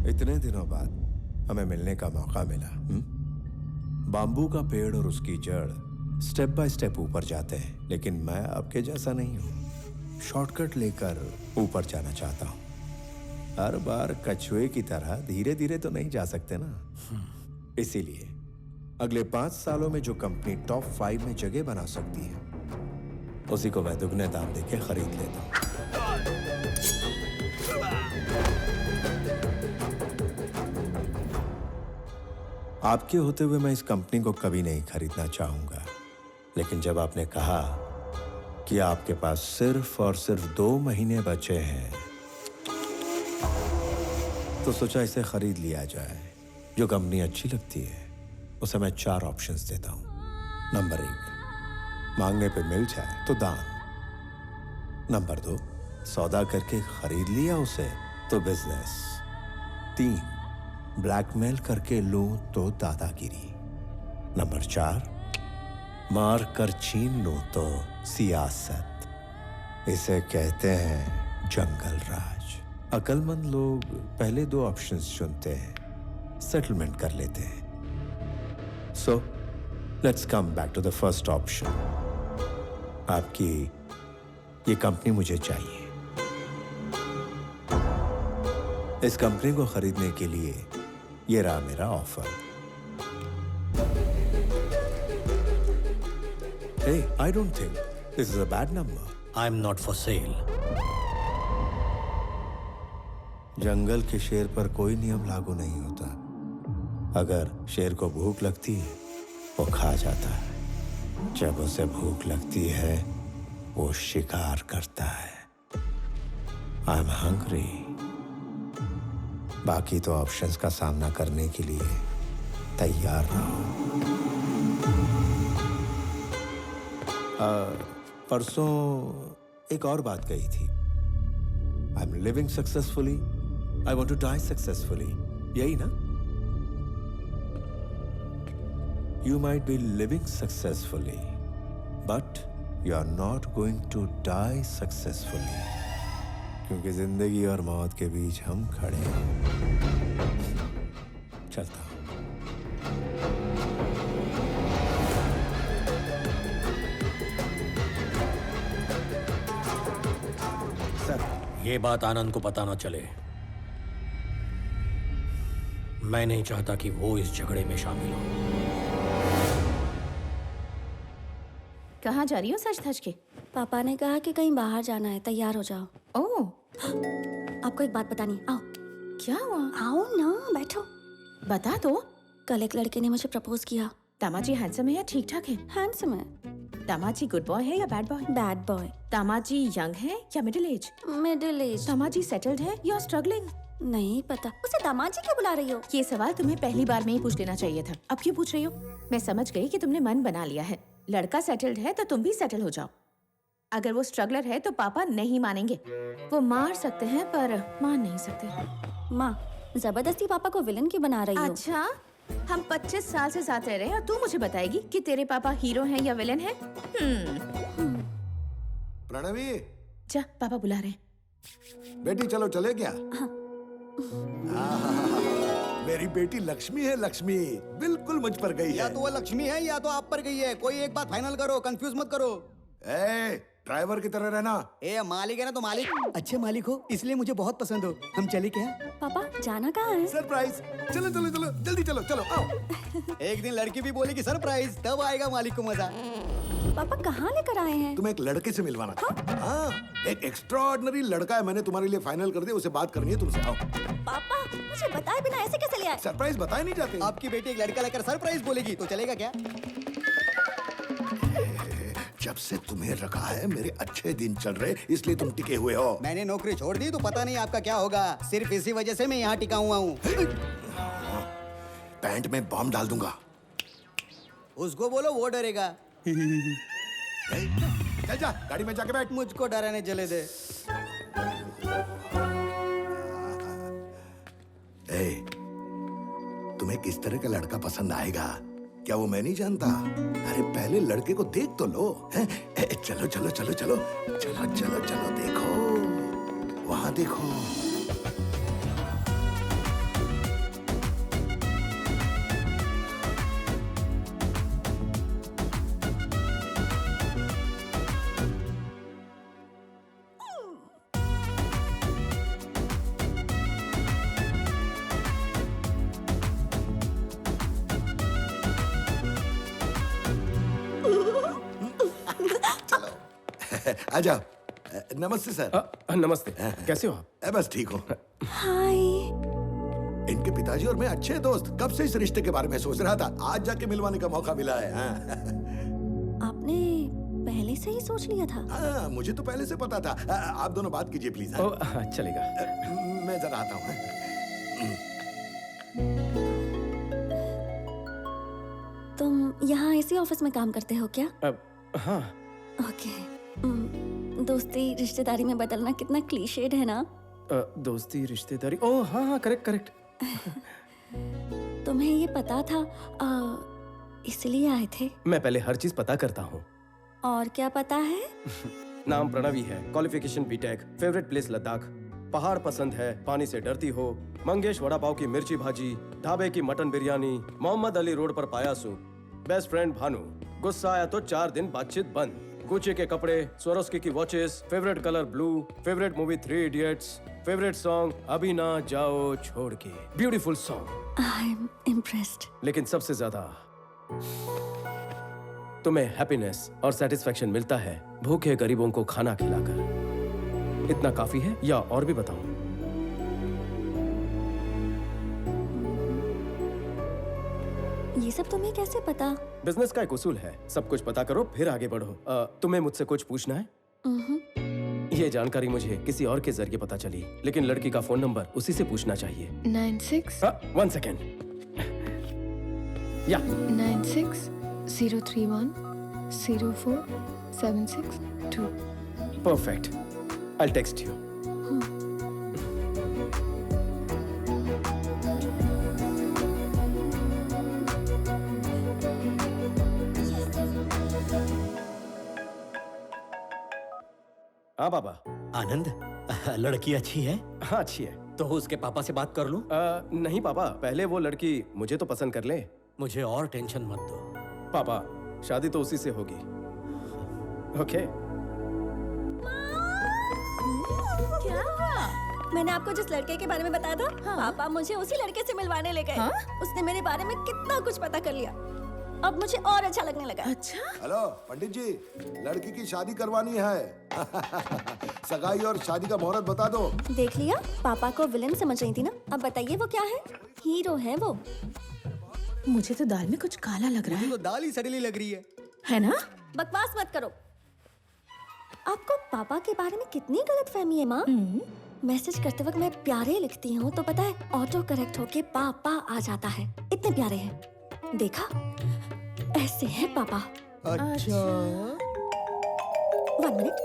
इतने दिनों बाद हमें मिलने का मौका मिला। बाम्बू का पेड़ और उसकी जड़ स्टेप बाय स्टेप ऊपर जाते हैं, लेकिन मैं आपके जैसा नहीं हूँ। शॉर्टकट लेकर ऊपर जाना चाहता हूँ। हर बार कछुए की तरह धीरे धीरे तो नहीं जा सकते ना। इसीलिए अगले 5 सालों में जो कंपनी टॉप 5 में जगह बना सकती है, उसी को मैं दुगने दाम देके खरीद लेता हूँ। आपके होते हुए मैं इस कंपनी को कभी नहीं खरीदना चाहूंगा, लेकिन जब आपने कहा कि आपके पास सिर्फ और सिर्फ 2 महीने बचे हैं, तो सोचा इसे खरीद लिया जाए। जो कंपनी अच्छी लगती है उसे मैं 4 ऑप्शंस देता हूं। नंबर 1, मांगने पे मिल जाए तो दान। नंबर 2, सौदा करके खरीद लिया उसे तो बिजनेस। 3, ब्लैकमेल करके लूं तो दादागिरी। नंबर 4, मार कर छीन लूं तो सियासत। इसे कहते हैं जंगल राज। अक्लमंद लोग पहले 2 ऑप्शंस चुनते हैं, सेटलमेंट कर लेते हैं। So let's come back to the first option. आपकी ये कंपनी मुझे चाहिए। इस कंपनी को खरीदने के लिए ये रहा मेरा offer. Hey, I don't think this is a bad number. I'm not for sale. जंगल के शेर पर कोई नियम लागू नहीं होता। अगर शेर को भूख लगती है, वो खा जाता है। जब उसे भूख लगती है, वो शिकार करता है। I'm hungry. बाकी तो ऑप्शंस का सामना करने के लिए तैयार रहो। परसों एक और बात कही थी। I am living successfully, I want to die successfully. यही ना? You might be living successfully, but you are not going to die successfully, क्योंकि जिंदगी और मौत के बीच हम खड़े हैं। चलता हूं। ये बात आनंद को पता ना चले। मैं नहीं चाहता कि वो इस झगड़े में शामिल हो। कहाँ जा रही हो सच धज के? पापा ने कहा कि कहीं बाहर जाना है, तैयार हो जाओ। ओह, आपको एक बात बतानी, आओ। क्या हुआ? आओ ना, बैठो। बता दो। कल एक लड़के ने मुझे प्रपोज किया। दामाजी हैंडसम है या ठीक ठाक है? हैंडसम है। दामाजी गुड बॉय है या bad boy? Bad boy. Damaji young है या middle age? Middle age. Damaji settled है या स्ट्रगलिंग? नहीं पता। उसे दामाजी क्यों बुला रही हो? ये सवाल तुम्हें पहली बार में ही पूछ लेना चाहिए था। अब क्यों पूछ रही हो? मैं समझ गई कि तुमने मन बना लिया है। लड़का सेटल्ड है तो तुम भी सेटल हो जाओ। अगर वो स्ट्रगलर है तो पापा नहीं मानेंगे। वो मार सकते हैं पर मान नहीं सकते। माँ, जबरदस्ती पापा को विलन क्यों बना रही हो? अच्छा, हम 25 साल से साथ रह रहे हैं और तू मुझे बताएगी कि तेरे पापा हीरो हैं या विलन हैं? प्रणवी, जा, पापा बुला रहे हैं। बेटी चलो चले क्या? मेरी बेटी लक्ष्मी है, लक्ष्मी बिल्कुल मुझ पर गई है। या तो वो लक्ष्मी है या तो आप पर गई है। कोई एक बात फाइनल करो, कंफ्यूज मत करो। ए, ड्राइवर की तरह रहना। ए, मालिक है ना तो मालिक। अच्छे मालिक हो इसलिए मुझे बहुत पसंद हो। हम चले क्या? पापा जाना कहाँ है? सरप्राइज। चलो चलो चलो जल्दी चलो चलो आओ। एक दिन लड़की भी बोलेगी सरप्राइज, तब आएगा मालिक को मजा। पापा कहाँ लेकर आए हैं? तुम्हें एक लड़के से मिलवाना था। हाँ, एक एक्स्ट्राऑर्डिनरी लड़का है, मैंने तुम्हारे लिए फाइनल कर दिया, उसे बात करनी है तुमसे। आओ। पापा मुझे बताए बिना ऐसे कैसे ले आए? सरप्राइज बताए नहीं जाते। आपकी बेटी एक लड़का लेकर सरप्राइज बोलेगी तो चलेगा क्या? जब से तुम्हें रखा है मेरे अच्छे दिन चल रहे, इसलिए तुम टिके हुए हो। मैंने नौकरी छोड़ दी तो पता नहीं आपका क्या होगा। सिर्फ इसी वजह से मैं यहाँ टिका हुआ हूँ। पैंट में बॉम्ब डाल दूंगा। उसको बोलो, वो डरेगा। चल जा, गाड़ी में जाके बैठ। मुझको डराने चले दे। तुम्हें किस तरह का लड़का पसंद आएगा क्या वो मैं नहीं जानता? अरे पहले लड़के को देख तो लो। चलो चलो चलो चलो चलो चलो चलो देखो, वहां देखो। आ जाओ। नमस्ते सर। नमस्ते, कैसे हो आप? बस ठीक हो। हाय। इनके पिताजी और मैं अच्छे दोस्त, कब से इस रिश्ते के बारे में सोच रहा था, आज जाके मिलवाने का मौका मिला है। हाँ। आपने पहले से ही सोच लिया था? हाँ, मुझे तो पहले से पता था। आप दोनों बात कीजिए प्लीज। हाँ? चलेगा। मैं जरा आता हूँ। तुम यहाँ इसी ऑफिस में काम करते हो क्या? हाँ। ओके। दोस्ती रिश्तेदारी में बदलना कितना क्लीशेड है ना? दोस्ती रिश्तेदारी, ओह हाँ, करेक्ट करेक्ट। तुम्हें ये पता था इसलिए आए थे? मैं पहले हर चीज पता करता हूँ। और क्या पता है? नाम प्रणवी है, qualification BTech, favourite place Ladakh, पहाड़ पसंद है, पानी से डरती हो, मंगेश वड़ा पाव की मिर्ची भाजी, ढाबे की मटन बिरयानी, मोहम्मद अली रोड पर पाया सूप, बेस्ट फ्रेंड भानु, गुस्सा आया तो 4 दिन बातचीत बंद, गुच्ची के कपड़े, स्वरोस्की की watches, favourite colour blue, favourite movie 3 idiots, favourite song अभी ना जाओ छोड़ के, beautiful song. I am impressed. लेकिन सबसे ज्यादा तुम्हें हैप्पीनेस और सेटिस्फैक्शन मिलता है भूखे गरीबों को खाना खिलाकर। इतना काफी है या और भी बताऊं? ये सब तुम्हें कैसे पता? बिजनेस का एक उसूल है, सब कुछ पता करो फिर आगे बढ़ो। तुम्हें मुझसे कुछ पूछना है? ये जानकारी मुझे किसी और के जरिए पता चली, लेकिन लड़की का फोन नंबर उसी से पूछना चाहिए। 96 1 सेकेंड। या 96 031 04 762। Perfect, I text you. हाँ बाबा। आनंद, लड़की अच्छी है? हाँ अच्छी है। तो उसके पापा से बात कर लूं? नहीं पापा, पहले वो लड़की मुझे तो पसंद कर ले। मुझे और टेंशन मत दो। पापा शादी तो उसी से होगी। ओके। क्या हुआ? मैंने आपको जिस लड़के के बारे में बताया था, पापा मुझे उसी लड़के से मिलवाने ले गए। उसने मेरे बारे में कितना कुछ पता कर लिया। अब मुझे और अच्छा लगने लगा। अच्छा? हेलो पंडित जी, लड़की की शादी करवानी है। सगाई और शादी का मुहूर्त बता दो। देख लिया, पापा को विलन समझ रही थी ना। अब बताइए वो क्या है? हीरो है वो। मुझे तो दाल में कुछ काला लग रहा मुझे तो दाल ही सड़ीली लग रही है ना? बकवास मत करो। आपको पापा के बारे में कितनी गलतफहमी है माँ। मैसेज करते वक्त मैं प्यारे लिखती हूँ तो पता है ऑटो करेक्ट होके पापा आ जाता है। इतने प्यारे हैं। देखा, ऐसे है पापा। अच्छा। 1 मिनट।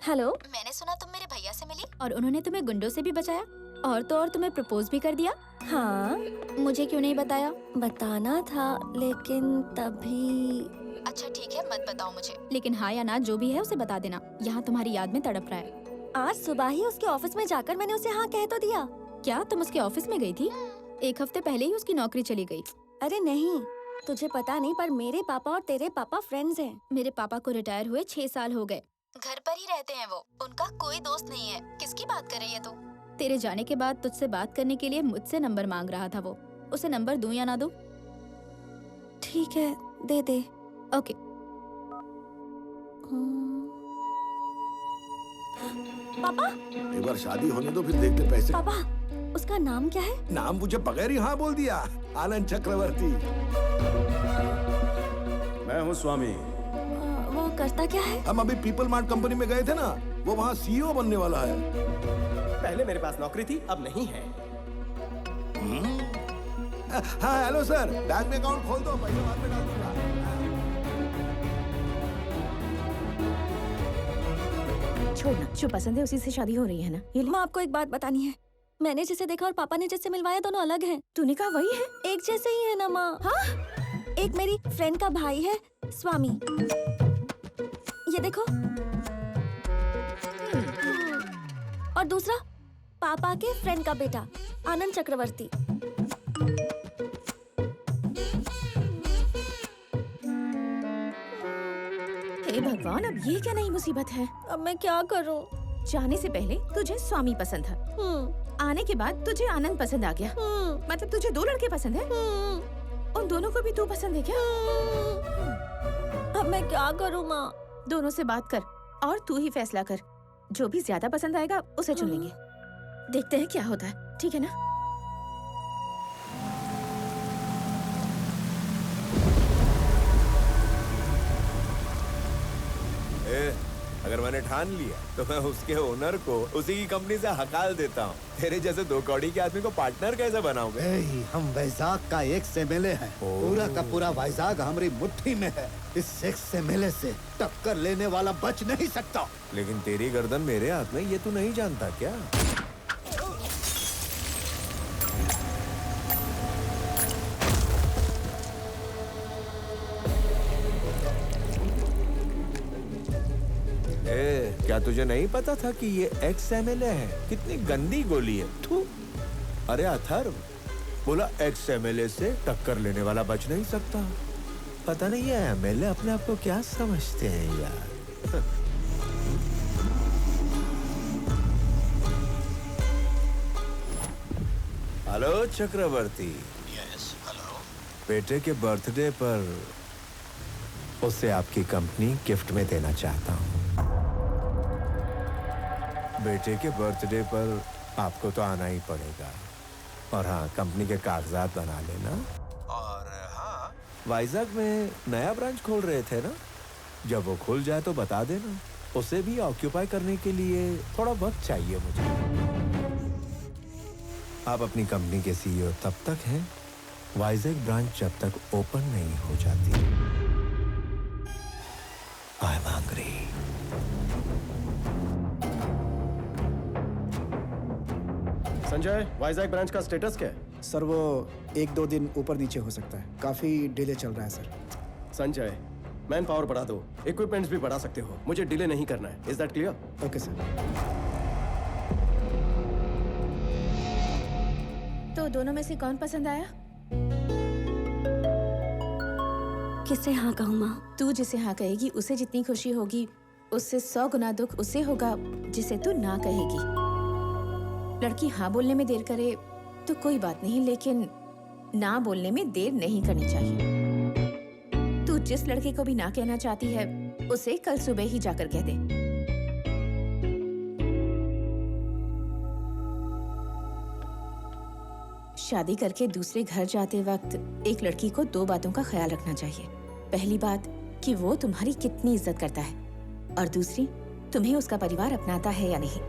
हेलो। मैंने सुना तुम मेरे भैया से मिली और उन्होंने तुम्हें गुंडों से भी बचाया, और तो और तुम्हें प्रपोज भी कर दिया। हाँ, मुझे क्यों नहीं बताया? बताना था, लेकिन तभी। अच्छा ठीक है, मत बताओ मुझे। लेकिन हाँ या ना जो भी है उसे बता देना। यहाँ तुम्हारी याद में तड़प रहा है। आज सुबह ही उसके ऑफिस में जाकर मैंने उसे हाँ कह तो दिया। क्या तुम उसके ऑफिस में गई थी? 1 हफ्ते पहले ही उसकी नौकरी चली गई। अरे नहीं, तुझे पता नहीं, पर मेरे पापा और तेरे पापा फ्रेंड्स हैं। मेरे पापा को रिटायर हुए 6 साल हो गए। घर पर ही रहते हैं वो, उनका कोई दोस्त नहीं है। किसकी बात कर रही है तू? तेरे जाने के बाद तुझसे बात करने के लिए मुझसे नंबर मांग रहा था वो। उसे नंबर दूं या ना दूं? ठीक है, दे दे। ओके। पापा। एक बार शादी होने दो फिर देखते पैसे। पापा, उसका नाम क्या है? नाम पूछे बगैर ही हाँ बोल दिया। आनंद चक्रवर्ती। मैं हूँ स्वामी। वो करता क्या है? हम अभी पीपल मार्ट कंपनी में गए थे ना, वो वहाँ सीईओ बनने वाला है। पहले मेरे पास नौकरी थी, अब नहीं है। हाँ हेलो सर, बैंक में अकाउंट खोल दो, पैसा बाद में डाल दूंगा। छोड़ना, जो पसंद है उसी से शादी हो रही है ना? ये ले। माँ, आपको एक बात बतानी है। मैंने जिसे देखा और पापा ने जिससे मिलवाया दोनों अलग हैं। तूने कहा वही है? एक जैसे ही है ना माँ। हाँ? एक मेरी फ्रेंड का भाई है स्वामी, ये देखो। और दूसरा पापा के फ्रेंड का बेटा आनंद चक्रवर्ती। हे भगवान, अब ये क्या नई मुसीबत है? अब मैं क्या करूं? जाने से पहले तुझे स्वामी पसंद था, आने के बाद तुझे आनंद पसंद आ गया। मतलब तुझे 2 लड़के पसंद है? उन दोनों को भी तू पसंद है क्या? अब मैं क्या करूँ माँ? दोनों से बात कर और तू ही फैसला कर। जो भी ज्यादा पसंद आएगा उसे चुन लेंगे। देखते हैं क्या होता है, ठीक है ना? अगर मैंने ठान लिया तो मैं उसके ओनर को उसी की कंपनी से हकाल देता हूँ। तेरे जैसे दो कौड़ी के आदमी को पार्टनर कैसे बनाऊंगा? हम वैजाग का एक एमएलए है, पूरा का पूरा वैजाग हमारी मुट्ठी में है। इस एक एमएलए से टक्कर लेने वाला बच नहीं सकता। लेकिन तेरी गर्दन मेरे हाथ में, ये तू नहीं जानता क्या? क्या तुझे नहीं पता था कि ये एक्स एमएलए है? कितनी गंदी गोली है। थू। अरे अथर्व, बोला एक्स एमएलए से टक्कर लेने वाला बच नहीं सकता। पता नहीं है एमएलए अपने आप को क्या समझते हैं यार। हेलो चक्रवर्ती। Yes, hello. बेटे के बर्थडे पर उसे आपकी कंपनी गिफ्ट में देना चाहता हूँ। बेटे के बर्थडे पर आपको तो आना ही पड़ेगा। और हाँ, कंपनी के कागजात बना लेना। और हाँ, वाइजैक में नया ब्रांच खोल रहे थे ना, जब वो खुल जाए तो बता देना। उसे भी ऑक्यूपाई करने के लिए थोड़ा वक्त चाहिए मुझे। आप अपनी कंपनी के सीईओ तब तक हैं, वाइजैक ब्रांच जब तक ओपन नहीं हो जाती। I am hungry. Sanjay, Vizag branch का स्टेटस क्या है? सर वो 1-2 दिन ऊपर नीचे हो सकता है, काफी डिले चल रहा है सर। संजय, मैन पावर बढ़ा दो, इक्विपमेंट्स भी बढ़ा सकते हो, मुझे डिले नहीं करना है। Is that clear? Okay sir. तो दोनों में से कौन पसंद आया? किसे हाँ कहूँ माँ? तू जिसे हाँ कहेगी उसे जितनी खुशी होगी, उससे 100 गुना दुख उसे होगा जिसे तू ना कहेगी। लड़की हाँ बोलने में देर करे तो कोई बात नहीं, लेकिन ना बोलने में देर नहीं करनी चाहिए। तू जिस लड़के को भी ना कहना चाहती है उसे कल सुबह ही जाकर कह दे। शादी करके दूसरे घर जाते वक्त एक लड़की को 2 बातों का ख्याल रखना चाहिए। पहली बात कि वो तुम्हारी कितनी इज्जत करता है, और दूसरी, तुम्हें उसका परिवार अपनाता है या नहीं।